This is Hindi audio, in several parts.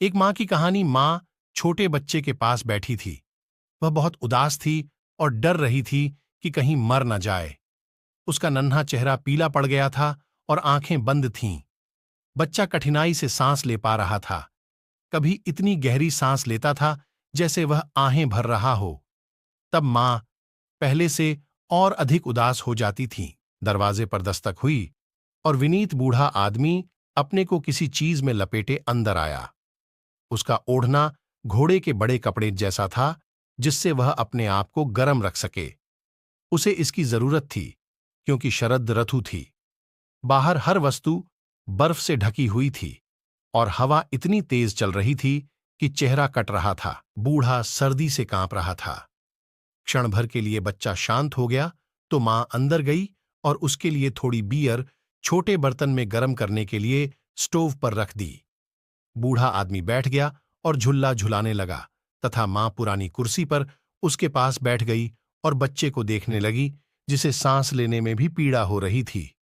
एक माँ की कहानी। माँ छोटे बच्चे के पास बैठी थी। वह बहुत उदास थी और डर रही थी कि कहीं मर न जाए। उसका नन्हा चेहरा पीला पड़ गया था और आंखें बंद थीं। बच्चा कठिनाई से सांस ले पा रहा था। कभी इतनी गहरी सांस लेता था जैसे वह आहें भर रहा हो। तब माँ पहले से और अधिक उदास हो जाती थी। दरवाजे पर दस्तक हुई और विनीत बूढ़ा आदमी अपने को किसी चीज में लपेटे अंदर आया। उसका ओढ़ना घोड़े के बड़े कपड़े जैसा था, जिससे वह अपने आप को गर्म रख सके। उसे इसकी जरूरत थी क्योंकि शरद ऋतु थी। बाहर हर वस्तु बर्फ से ढकी हुई थी और हवा इतनी तेज चल रही थी कि चेहरा कट रहा था। बूढ़ा सर्दी से कांप रहा था। क्षण भर के लिए बच्चा शांत हो गया तो मां अंदर गई और उसके लिए थोड़ी बियर छोटे बर्तन में गर्म करने के लिए स्टोव पर रख दी। बूढ़ा आदमी बैठ गया और झुल्ला झुलाने लगा तथा मां पुरानी कुर्सी पर उसके पास बैठ गई और बच्चे को देखने लगी, जिसे सांस लेने में भी पीड़ा हो रही थी।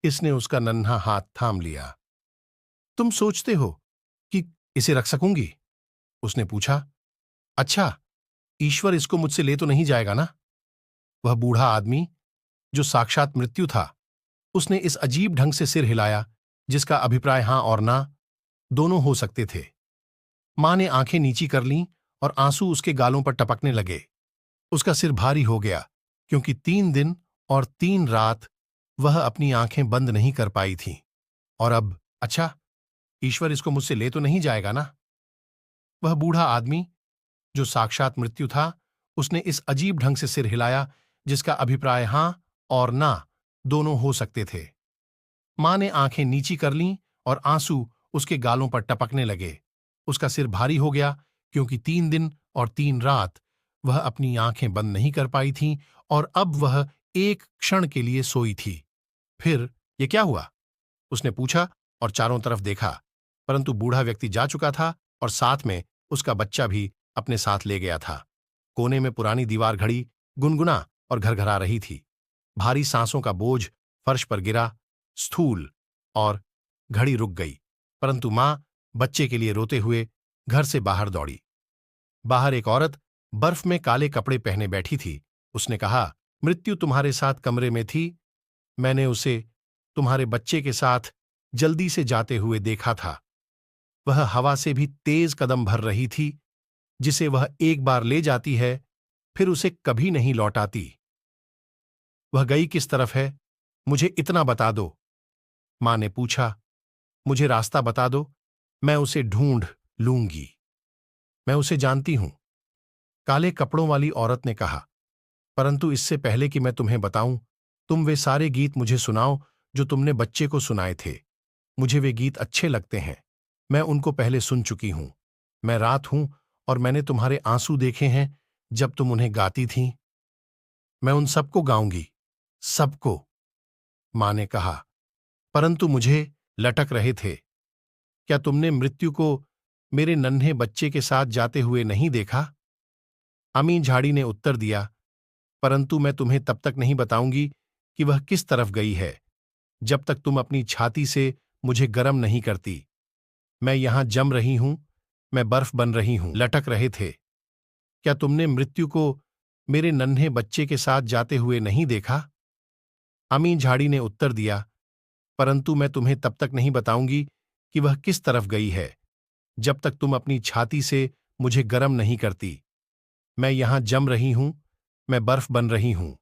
इसने उसका नन्हा हाथ थाम लिया। तुम सोचते हो कि इसे रख सकूंगी? उसने पूछा। अच्छा, ईश्वर इसको मुझसे ले तो नहीं जाएगा ना? वह बूढ़ा आदमी, जो साक्षात मृत्यु था, उसने इस अजीब ढंग से सिर हिलाया जिसका अभिप्राय हां और ना दोनों हो सकते थे। मां ने आंखें नीची कर लीं और आंसू उसके गालों पर टपकने लगे। उसका सिर भारी हो गया क्योंकि 3 दिन और 3 रात वह अपनी आंखें बंद नहीं कर पाई थी। और अब, अच्छा, ईश्वर इसको मुझसे ले तो नहीं जाएगा ना? वह बूढ़ा आदमी, जो साक्षात मृत्यु था, उसने इस अजीब ढंग से सिर हिलाया जिसका अभिप्राय हां और ना दोनों हो सकते थे। मां ने आंखें नीची कर लीं और आंसू उसके गालों पर टपकने लगे। उसका सिर भारी हो गया क्योंकि 3 दिन और 3 रात वह अपनी आंखें बंद नहीं कर पाई थीं और अब वह एक क्षण के लिए सोई थी। फिर ये क्या हुआ? उसने पूछा और चारों तरफ देखा, परंतु बूढ़ा व्यक्ति जा चुका था और साथ में उसका बच्चा भी अपने साथ ले गया था। कोने में पुरानी दीवार घड़ी गुनगुना और घरघरा रही थी। भारी सांसों का बोझ फर्श पर गिरा, स्थूल, और घड़ी रुक गई। परंतु मां बच्चे के लिए रोते हुए घर से बाहर दौड़ी। बाहर एक औरत बर्फ में काले कपड़े पहने बैठी थी। उसने कहा, मृत्यु तुम्हारे साथ कमरे में थी। मैंने उसे तुम्हारे बच्चे के साथ जल्दी से जाते हुए देखा था। वह हवा से भी तेज कदम भर रही थी। जिसे वह एक बार ले जाती है, फिर उसे कभी नहीं लौटाती। वह गई किस तरफ है, मुझे इतना बता दो। मां ने पूछा। मुझे रास्ता बता दो, मैं उसे ढूंढ लूंगी। मैं उसे जानती हूं, काले कपड़ों वाली औरत ने कहा। परंतु इससे पहले कि मैं तुम्हें बताऊं, तुम वे सारे गीत मुझे सुनाओ जो तुमने बच्चे को सुनाए थे। मुझे वे गीत अच्छे लगते हैं। मैं उनको पहले सुन चुकी हूं। मैं रात हूं और मैंने तुम्हारे आंसू देखे हैं जब तुम उन्हें गाती थीं। मैं उन सबको गाऊंगी, सबको, मां ने कहा। परंतु मुझे लटक रहे थे। क्या तुमने मृत्यु को मेरे नन्हे बच्चे के साथ जाते हुए नहीं देखा? अमी झाड़ी ने उत्तर दिया। परंतु मैं तुम्हें तब तक नहीं बताऊंगी कि वह किस तरफ गई है, जब तक तुम अपनी छाती से मुझे गर्म नहीं करती। मैं यहां जम रही हूं, मैं बर्फ बन रही हूं। लटक रहे थे। क्या तुमने मृत्यु को मेरे नन्हे बच्चे के साथ जाते हुए नहीं देखा? अमी झाड़ी ने उत्तर दिया। परंतु मैं तुम्हें तब तक नहीं बताऊंगी कि वह किस तरफ गई है, जब तक तुम अपनी छाती से मुझे गर्म नहीं करती। मैं यहां जम रही हूं, मैं बर्फ बन रही हूं।